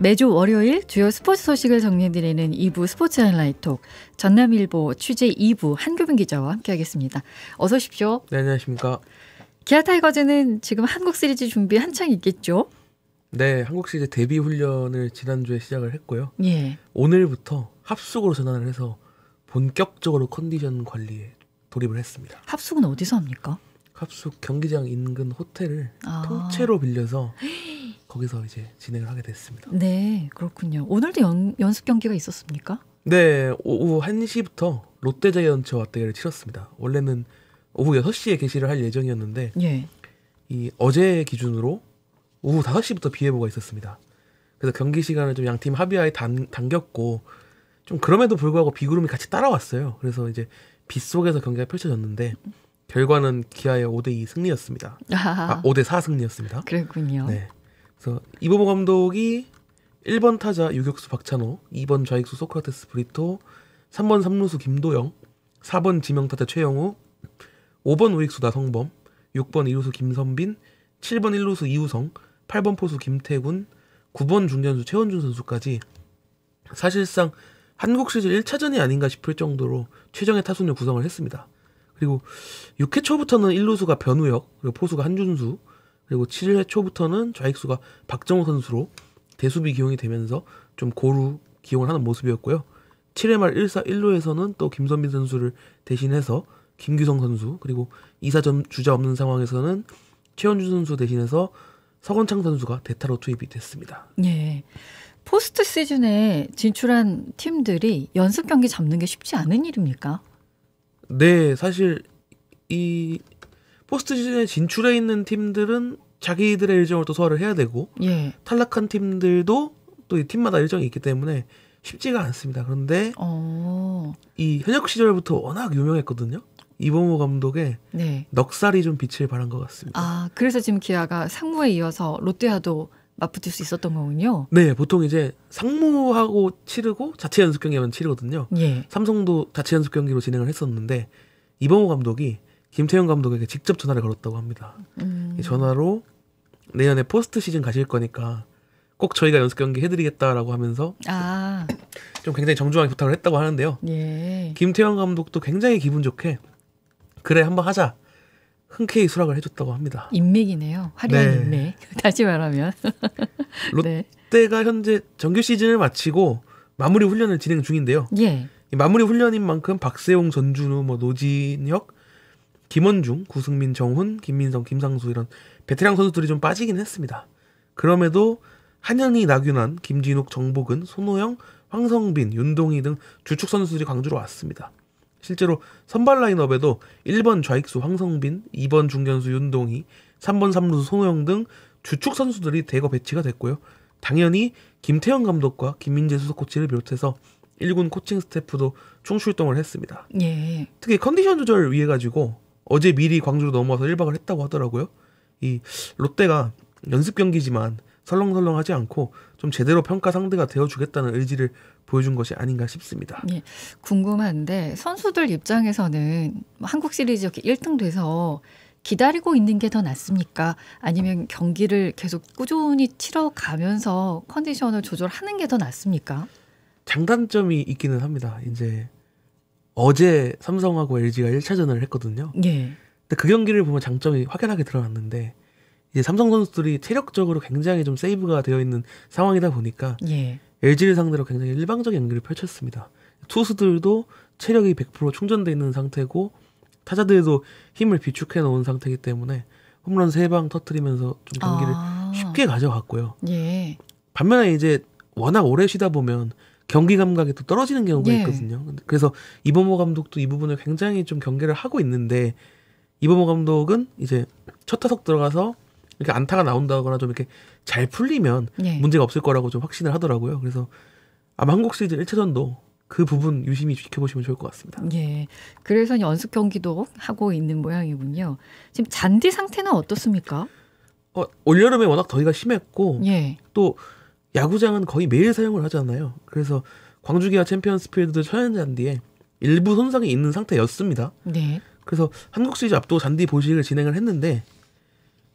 매주 월요일 주요 스포츠 소식을 정리해드리는 2부 스포츠 하이라이트 전남일보 취재 2부 한규빈 기자와 함께하겠습니다. 어서 오십시오. 네, 안녕하십니까. 기아 타이거즈는 지금 한국 시리즈 준비 한창 있겠죠? 네, 한국 시리즈 데뷔 훈련을 지난주에 시작을 했고요. 예. 오늘부터 합숙으로 전환을 해서 본격적으로 컨디션 관리에 돌입을 했습니다. 합숙은 어디서 합니까? 합숙 경기장 인근 호텔을 통째로 빌려서 거기서 이제 진행을 하게 됐습니다. 네, 그렇군요. 오늘도 연습 경기가 있었습니까? 네, 오후 1시부터 롯데자이언츠와 맞대결을 치렀습니다. 원래는 오후 6시에 개시를 할 예정이었는데 예. 이 어제 기준으로 오후 5시부터 비 예보가 있었습니다. 그래서 경기 시간을 좀 양팀 합의하에 당겼고 좀 그럼에도 불구하고 비구름이 같이 따라왔어요. 그래서 이제 비 속에서 경기가 펼쳐졌는데 결과는 기아의 5대2 승리였습니다. 5대4 승리였습니다. 그랬군요. 네. 그래서 이범호 감독이 1번 타자 유격수 박찬호, 2번 좌익수 소크라테스 브리토, 3번 3루수 김도영, 4번 지명타자 최영우, 5번 우익수 나성범, 6번 2루수 김선빈, 7번 1루수 이우성, 8번 포수 김태군, 9번 중견수 최원준 선수까지 사실상 한국 시리즈 1차전이 아닌가 싶을 정도로 최정예 타순을 구성을 했습니다. 그리고 6회 초부터는 1루수가 변우혁, 그리고 포수가 한준수, 그리고 7회 초부터는 좌익수가 박정호 선수로 대수비 기용이 되면서 좀 고루 기용을 하는 모습이었고요. 7회 말 1사 1루에서는 또 김선빈 선수를 대신해서 김규성 선수, 그리고 2사점 주자 없는 상황에서는 최원준 선수 대신해서 서건창 선수가 대타로 투입이 됐습니다. 예. 포스트 시즌에 진출한 팀들이 연습 경기 잡는 게 쉽지 않은 일입니까? 네, 사실 이 포스트 시즌에 진출해 있는 팀들은 자기들의 일정을 또 소화를 해야 되고 예. 탈락한 팀들도 또 이 팀마다 일정이 있기 때문에 쉽지가 않습니다. 그런데 이 현역 시절부터 워낙 유명했거든요. 이범호 감독의 네. 넉살이 좀 빛을 발한 것 같습니다. 아, 그래서 지금 기아가 상무에 이어서 롯데와도 맞붙을 수 있었던 거군요. 네, 보통 이제 상무하고 치르고 자체 연습 경기만 치르거든요. 예. 삼성도 자체 연습 경기로 진행을 했었는데 이범호 감독이 김태형 감독에게 직접 전화를 걸었다고 합니다. 이 전화로 내년에 포스트 시즌 가실 거니까 꼭 저희가 연습 경기 해드리겠다라고 하면서 좀 굉장히 정중하게 부탁을 했다고 하는데요. 예. 김태형 감독도 굉장히 기분 좋게 그래 한번 하자 흔쾌히 수락을 해줬다고 합니다. 인맥이네요. 화려한 네. 인맥. 다시 말하면. 롯데가 현재 정규 시즌을 마치고 마무리 훈련을 진행 중인데요. 예. 이 마무리 훈련인 만큼 박세용, 전준우, 노진혁, 김원중, 구승민, 정훈, 김민성, 김상수 이런 베테랑 선수들이 좀 빠지긴 했습니다. 그럼에도 한현희, 나균환, 김진욱, 정복은, 손호영, 황성빈, 윤동희 등 주축 선수들이 광주로 왔습니다. 실제로 선발 라인업에도 1번 좌익수 황성빈, 2번 중견수 윤동희, 3번 3루수 손호영 등 주축 선수들이 대거 배치가 됐고요. 당연히 김태형 감독과 김민재 수석 코치를 비롯해서 1군 코칭 스태프도 총출동을 했습니다. 예. 특히 컨디션 조절을 위해 가지고 어제 미리 광주로 넘어와서 1박을 했다고 하더라고요. 이 롯데가 연습 경기지만 설렁설렁하지 않고 좀 제대로 평가 상대가 되어주겠다는 의지를 보여준 것이 아닌가 싶습니다. 예, 궁금한데 선수들 입장에서는 한국 시리즈 이렇게 1등 돼서 기다리고 있는 게 더 낫습니까? 아니면 경기를 계속 꾸준히 치러가면서 컨디션을 조절하는 게 더 낫습니까? 장단점이 있기는 합니다. 이제 어제 삼성하고 LG가 1차전을 했거든요. 예. 근데 그 경기를 보면 장점이 확연하게 드러났는데 이제 삼성 선수들이 체력적으로 굉장히 좀 세이브가 되어 있는 상황이다 보니까 예. LG를 상대로 굉장히 일방적인 연기를 펼쳤습니다. 투수들도 체력이 100% 충전되어 있는 상태고 타자들도 힘을 비축해 놓은 상태이기 때문에 홈런 3방 터뜨리면서 좀 경기를 쉽게 가져갔고요. 예. 반면에 이제 워낙 오래 쉬다 보면 경기 감각이 또 떨어지는 경우가 있거든요. 그래서 이범호 감독도 이 부분을 굉장히 좀 경계를 하고 있는데 이범호 감독은 이제 첫 타석 들어가서 이렇게 안타가 나온다거나 좀 이렇게 잘 풀리면 문제가 없을 거라고 좀 확신을 하더라고요. 그래서 아마 한국 시리즈 1차전도 그 부분 유심히 지켜보시면 좋을 것 같습니다. 예. 그래서 연습 경기도 하고 있는 모양이군요. 지금 잔디 상태는 어떻습니까? 올여름에 워낙 더위가 심했고 예. 또 야구장은 거의 매일 사용을 하잖아요. 그래서 광주기아 챔피언스필드 천연잔디에 일부 손상이 있는 상태였습니다. 네. 그래서 한국 시리즈 앞두고 잔디 보식을 진행을 했는데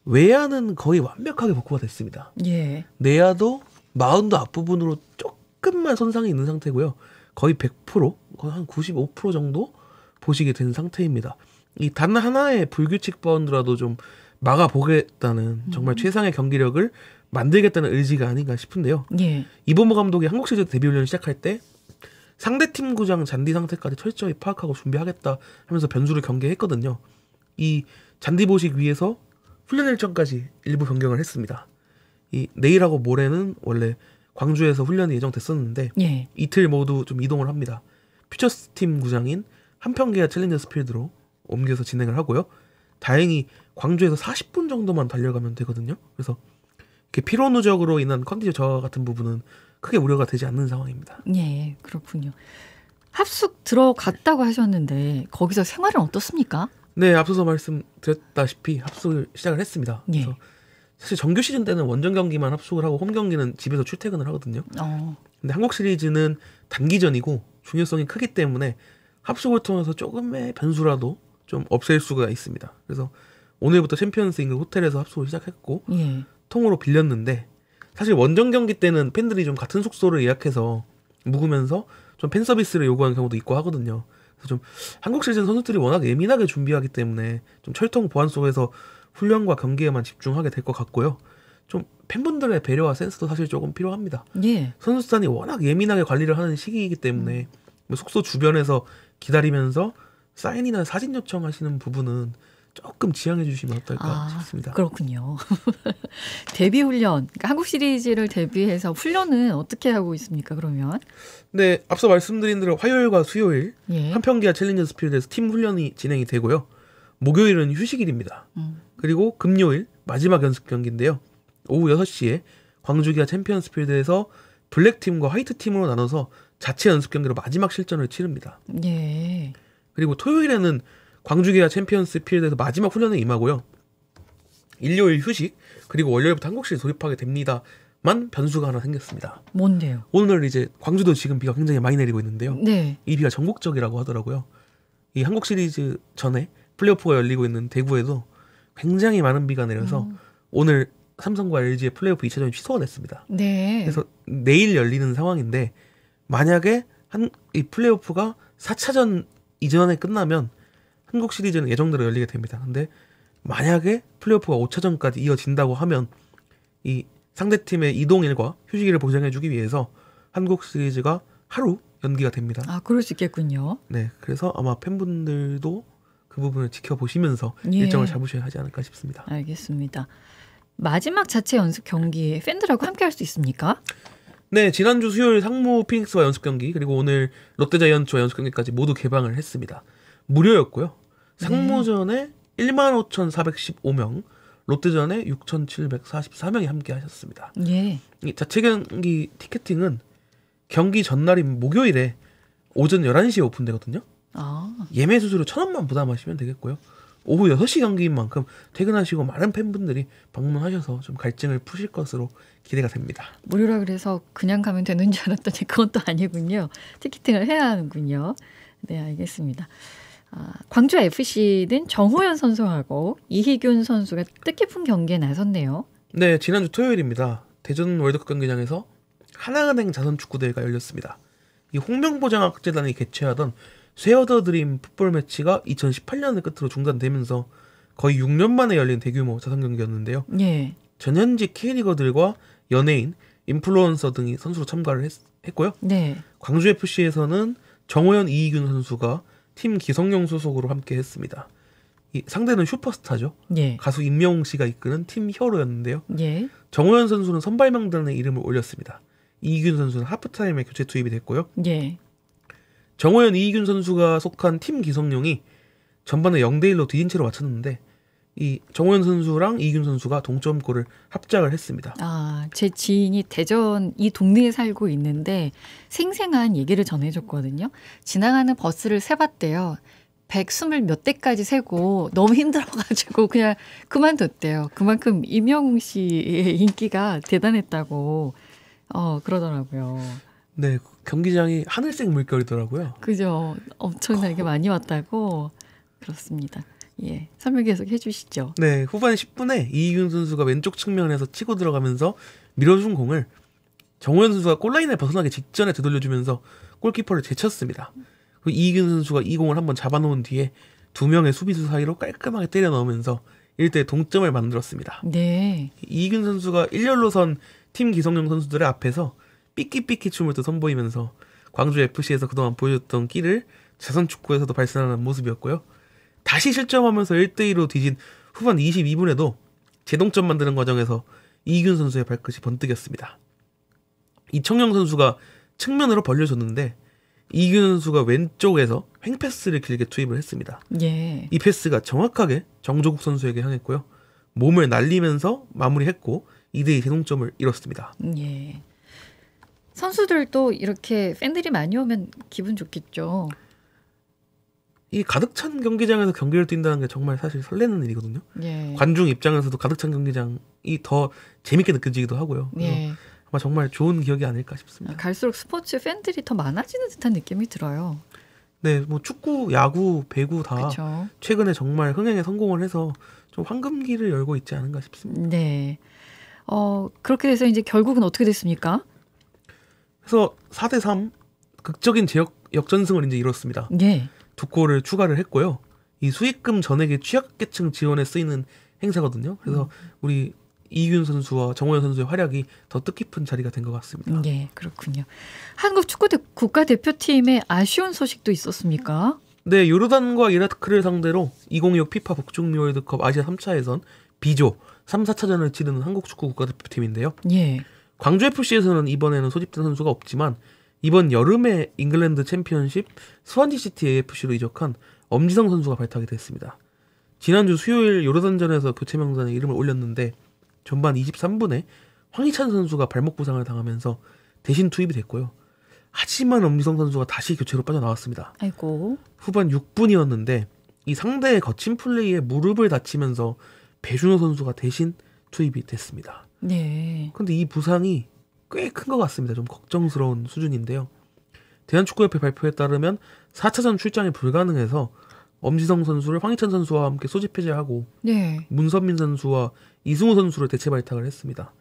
외야는 거의 완벽하게 복구가 됐습니다. 예. 내야도 마운드 앞부분으로 조금만 손상이 있는 상태고요. 거의 100%, 거의 한 95% 정도 보시게 된 상태입니다. 이 단 하나의 불규칙 바운드라도 좀 막아보겠다는 정말 최상의 경기력을 만들겠다는 의지가 아닌가 싶은데요. 예. 이범호 감독이 한국 시리즈 데뷔 훈련을 시작할 때 상대팀 구장 잔디 상태까지 철저히 파악하고 준비하겠다 하면서 변수를 경계했거든요. 이 잔디 보식 위에서 훈련 일정까지 일부 변경을 했습니다. 이 내일하고 모레는 원래 광주에서 훈련이 예정됐었는데 예. 이틀 모두 좀 이동을 합니다. 퓨처스팀 구장인 한평계야 챌린저스 필드로 옮겨서 진행을 하고요. 다행히 광주에서 40분 정도만 달려가면 되거든요. 그래서 이렇게 피로 누적으로 인한 컨디션 저하 같은 부분은 크게 우려가 되지 않는 상황입니다. 예, 그렇군요. 합숙 들어갔다고 하셨는데 거기서 생활은 어떻습니까? 네, 앞서서 말씀드렸다시피 합숙을 시작을 했습니다. 예. 그래서 사실 정규 시즌 때는 원정 경기만 합숙을 하고 홈 경기는 집에서 출퇴근을 하거든요. 근데 한국 시리즈는 단기전이고 중요성이 크기 때문에 합숙을 통해서 조금의 변수라도 좀 없앨 수가 있습니다. 그래서 오늘부터 챔피언스 인근 호텔에서 합숙을 시작했고 예. 통으로 빌렸는데 사실 원정 경기 때는 팬들이 좀 같은 숙소를 예약해서 묵으면서 좀 팬 서비스를 요구하는 경우도 있고 하거든요. 그래서 좀 한국 시리즈 선수들이 워낙 예민하게 준비하기 때문에 좀 철통 보안 속에서 훈련과 경기에만 집중하게 될 것 같고요. 좀 팬분들의 배려와 센스도 사실 조금 필요합니다. 예. 선수단이 워낙 예민하게 관리를 하는 시기이기 때문에 숙소 주변에서 기다리면서 사인이나 사진 요청하시는 부분은 조금 지양해 주시면 어떨까 싶습니다. 그렇군요. 데뷔 훈련, 그러니까 한국 시리즈를 데뷔해서 훈련은 어떻게 하고 있습니까? 그러면? 네, 앞서 말씀드린 대로 화요일과 수요일 예. 한평기아 챌린저스 필드에서 팀 훈련이 진행이 되고요. 목요일은 휴식일입니다. 그리고 금요일 마지막 연습 경기인데요. 오후 6시에 광주기아 챔피언스 필드에서 블랙팀과 화이트팀으로 나눠서 자체 연습 경기로 마지막 실전을 치릅니다. 예. 그리고 토요일에는 광주기아 챔피언스 필드에서 마지막 훈련에 임하고요. 일요일 휴식, 그리고 월요일부터 한국 시리즈 돌입하게 됩니다만 변수가 하나 생겼습니다. 뭔데요? 오늘 이제 광주도 지금 비가 굉장히 많이 내리고 있는데요. 네. 이 비가 전국적이라고 하더라고요. 이 한국 시리즈 전에 플레이오프가 열리고 있는 대구에도 굉장히 많은 비가 내려서 오늘 삼성과 LG의 플레이오프 2차전이 취소가 됐습니다. 네. 그래서 내일 열리는 상황인데 만약에 이 플레이오프가 4차전 이전에 끝나면 한국 시리즈는 예정대로 열리게 됩니다. 근데 만약에 플레이오프가 5차전까지 이어진다고 하면 이 상대팀의 이동일과 휴식일을 보장해주기 위해서 한국 시리즈가 하루 연기가 됩니다. 아, 그럴 수 있겠군요. 네, 그래서 아마 팬분들도 그 부분을 지켜보시면서 예. 일정을 잡으셔야 하지 않을까 싶습니다. 알겠습니다. 마지막 자체 연습 경기에 팬들하고 함께 할 수 있습니까? 네, 지난주 수요일 상무 피닉스와 연습 경기 그리고 오늘 롯데자이언츠와 연습 경기까지 모두 개방을 했습니다. 무료였고요. 상무전에 15,415명, 롯데전에 6,744명이 함께 하셨습니다. 예. 이 자체 경기 티켓팅은 경기 전날인 목요일에 오전 11시에 오픈되거든요. 아, 예매 수수료 1,000원만 부담하시면 되겠고요. 오후 6시 경기인 만큼 퇴근하시고 많은 팬분들이 방문하셔서 좀 갈증을 푸실 것으로 기대가 됩니다. 무료라 그래서 그냥 가면 되는 줄 알았더니 그건 또 아니군요. 티켓팅을 해야 하는군요. 네, 알겠습니다. 아, 광주 FC는 정호연 선수하고 이희균 선수가 뜻깊은 경기에 나섰네요. 네, 지난주 토요일입니다. 대전 월드컵 경기장에서 하나은행 자선축구대회가 열렸습니다. 이 홍명보장학재단이 개최하던 쉐어더 드림 풋볼 매치가 2018년을 끝으로 중단되면서 거의 6년 만에 열린 대규모 자선 경기였는데요. 예. 전현직 K리거들과 연예인, 인플루언서 등이 선수로 참가를 했고요. 네. 광주FC에서는 정호연, 이희균 선수가 팀 기성용 소속으로 함께 했습니다. 이 상대는 슈퍼스타죠. 예. 가수 임영웅 씨가 이끄는 팀 히어로였는데요. 예. 정호연 선수는 선발 명단에 이름을 올렸습니다. 이희균 선수는 하프타임에 교체 투입이 됐고요. 예. 정호연, 이희균 선수가 속한 팀 기성용이 전반에 0대1로 뒤진 채로 마쳤는데 이 정호연 선수랑 이희균 선수가 동점골을 합작을 했습니다. 아, 제 지인이 대전 이 동네에 살고 있는데 생생한 얘기를 전해줬거든요. 지나가는 버스를 세봤대요. 120 몇 대까지 세고 너무 힘들어가지고 그냥 그만뒀대요. 그만큼 임영웅 씨의 인기가 대단했다고 그러더라고요. 네, 경기장이 하늘색 물결이더라고요. 그죠. 엄청나게 많이 왔다고 그렇습니다. 예, 설명 계속 해주시죠. 네, 후반 10분에 이희균 선수가 왼쪽 측면에서 치고 들어가면서 밀어준 공을 정우현 선수가 골라인을 벗어나기 직전에 되돌려주면서 골키퍼를 제쳤습니다. 그리고 이기균 선수가 이 공을 한번 잡아놓은 뒤에 두 명의 수비수 사이로 깔끔하게 때려 넣으면서 1대 동점을 만들었습니다. 네. 이기균 선수가 일렬로 선 팀 기성용 선수들의 앞에서 삐끼삐끼 춤을 또 선보이면서 광주 FC에서 그동안 보여줬던 끼를 자선 축구에서도 발산하는 모습이었고요. 다시 실점하면서 1대2로 뒤진 후반 22분에도 재동점 만드는 과정에서 이기균 선수의 발끝이 번뜩였습니다. 이청용 선수가 측면으로 벌려줬는데 이기균 선수가 왼쪽에서 횡패스를 길게 투입을 했습니다. 예. 이 패스가 정확하게 정조국 선수에게 향했고요. 몸을 날리면서 마무리했고 2대2 재동점을 이뤘습니다. 예. 선수들도 이렇게 팬들이 많이 오면 기분 좋겠죠. 이 가득 찬 경기장에서 경기를 뛴다는 게 정말 사실 설레는 일이거든요. 예. 관중 입장에서도 가득 찬 경기장이 더 재밌게 느껴지기도 하고요. 그래서 예. 아마 정말 좋은 기억이 아닐까 싶습니다. 갈수록 스포츠 팬들이 더 많아지는 듯한 느낌이 들어요. 네, 뭐 축구, 야구, 배구 다 그렇죠. 최근에 정말 흥행에 성공을 해서 좀 황금기를 열고 있지 않은가 싶습니다. 네. 그렇게 돼서 이제 결국은 어떻게 됐습니까? 그래서 4대3 극적인 역전승을 이제 이뤘습니다. 예. 두 골을 추가를 했고요. 이 수익금 전액이 취약계층 지원에 쓰이는 행사거든요. 그래서 우리 이균 선수와 정호연 선수의 활약이 더 뜻깊은 자리가 된 것 같습니다. 예, 그렇군요. 한국 축구 국가대표팀의 아쉬운 소식도 있었습니까? 네, 요르단과 이라크를 상대로 2026 피파 북중미 월드컵 아시아 3차 예선 B조 3, 4차전을 치르는 한국 축구 국가대표팀인데요. 예. 광주 FC에서는 이번에는 소집된 선수가 없지만 이번 여름에 잉글랜드 챔피언십 스완지 시티 AFC로 이적한 엄지성 선수가 발탁이 됐습니다. 지난주 수요일 요르단전에서 교체 명단에 이름을 올렸는데 전반 23분에 황희찬 선수가 발목 부상을 당하면서 대신 투입이 됐고요. 하지만 엄지성 선수가 다시 교체로 빠져나왔습니다. 아이고. 후반 6분이었는데 이 상대의 거친 플레이에 무릎을 다치면서 배준호 선수가 대신 투입이 됐습니다. 네. 근데 이 부상이 꽤 큰 것 같습니다. 좀 걱정스러운 수준인데요. 대한축구협회 발표에 따르면 4차전 출장이 불가능해서 엄지성 선수를 황희찬 선수와 함께 소집 해제하고 네. 문선민 선수와 이승우 선수를 대체 발탁을 했습니다.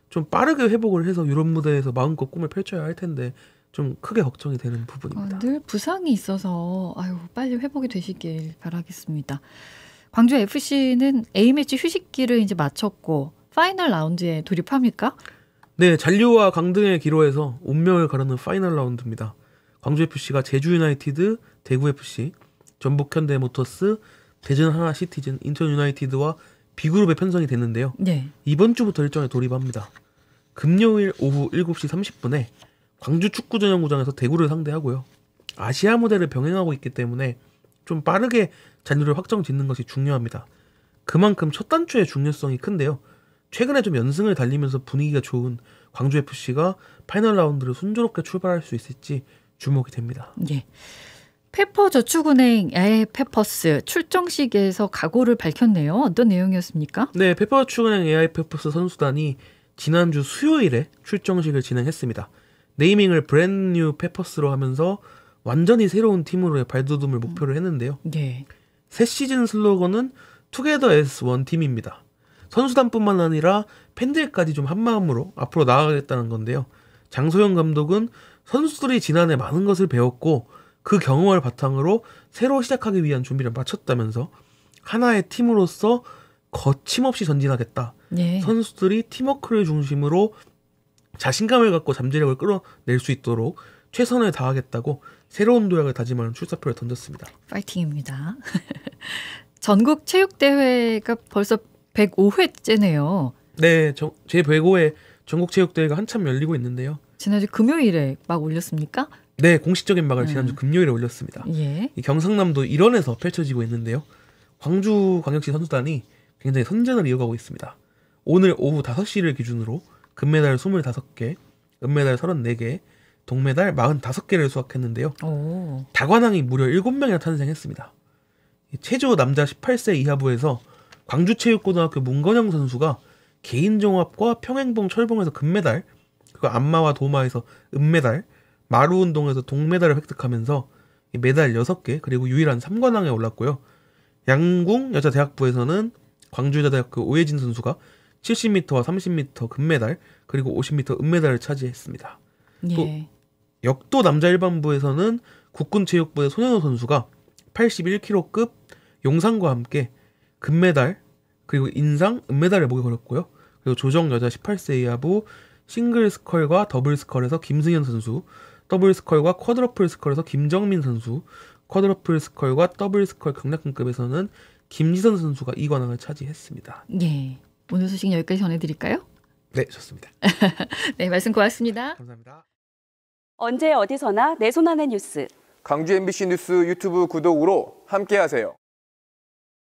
좀 빠르게 회복을 해서 유럽 무대에서 마음껏 꿈을 펼쳐야 할 텐데 좀 크게 걱정이 되는 부분입니다. 늘 부상이 있어서 빨리 회복이 되시길 바라겠습니다. 광주 FC는 A매치 휴식기를 이제 마쳤고 파이널 라운드에 돌입합니까? 네, 잔류와 강등의 기로에서 운명을 가르는 파이널 라운드입니다. 광주 FC가 제주 유나이티드, 대구 FC, 전북 현대모터스, 대전 하나시티즌, 인천 유나이티드와 B그룹에 편성이 됐는데요. 네. 이번 주부터 일정에 돌입합니다. 금요일 오후 7시 30분에 광주 축구전용구장에서 대구를 상대하고요. 아시아 무대를 병행하고 있기 때문에 좀 빠르게 잔류를 확정 짓는 것이 중요합니다. 그만큼 첫 단추의 중요성이 큰데요. 최근에 좀 연승을 달리면서 분위기가 좋은 광주 FC가 파이널 라운드를 순조롭게 출발할 수 있을지 주목이 됩니다. 예. 페퍼저축은행 AI 페퍼스 출정식에서 각오를 밝혔네요. 어떤 내용이었습니까? 네, 페퍼저축은행 AI 페퍼스 선수단이 지난주 수요일에 출정식을 진행했습니다. 네이밍을 브랜드뉴 페퍼스로 하면서 완전히 새로운 팀으로의 발돋움을 목표로 했는데요. 네. 새 시즌 슬로건은 투게더 as 원 팀입니다. 선수단뿐만 아니라 팬들까지 좀 한마음으로 앞으로 나아가겠다는 건데요. 장소영 감독은 선수들이 지난해 많은 것을 배웠고 그 경험을 바탕으로 새로 시작하기 위한 준비를 마쳤다면서 하나의 팀으로서 거침없이 전진하겠다. 네. 선수들이 팀워크를 중심으로 자신감을 갖고 잠재력을 끌어낼 수 있도록 최선을 다하겠다고 새로운 도약을 다짐하는 출사표를 던졌습니다. 파이팅입니다. 전국 체육대회가 벌써 105회째네요. 네, 제 105회 전국체육대회가 한참 열리고 있는데요. 지난주 금요일에 막 올렸습니까? 네, 공식적인 막을 지난주 금요일에 올렸습니다. 예. 이 경상남도 일원에서 펼쳐지고 있는데요. 광주광역시 선수단이 굉장히 선전을 이어가고 있습니다. 오늘 오후 5시를 기준으로 금메달 25개, 은메달 34개, 동메달 45개를 수확했는데요. 오. 다관왕이 무려 7명이나 탄생했습니다. 체조 남자 18세 이하부에서 광주체육고등학교 문건영 선수가 개인종합과 평행봉 철봉에서 금메달, 그리고 안마와 도마에서 은메달, 마루운동에서 동메달을 획득하면서 메달 6개, 그리고 유일한 3관왕에 올랐고요. 양궁 여자대학부에서는 광주여자대학교 오혜진 선수가 70m와 30m 금메달, 그리고 50m 은메달을 차지했습니다. 예. 역도 남자 일반부에서는 국군체육부의 손현호 선수가 81kg급 용상과 함께 금메달, 그리고 인상, 은메달을 목에 걸었고요. 그리고 조정 여자 18세 이하부 싱글 스컬과 더블 스컬에서 김승현 선수, 더블 스컬과 쿼드러플 스컬에서 김정민 선수, 쿼드러플 스컬과 더블 스컬 강력근급에서는 김지선 선수가 2관왕을 차지했습니다. 예. 오늘 소식 여기까지 전해드릴까요? 네, 좋습니다. 네, 말씀 고맙습니다. 감사합니다. 언제 어디서나 내 손 안의 뉴스. 강주 MBC 뉴스 유튜브 구독으로 함께하세요.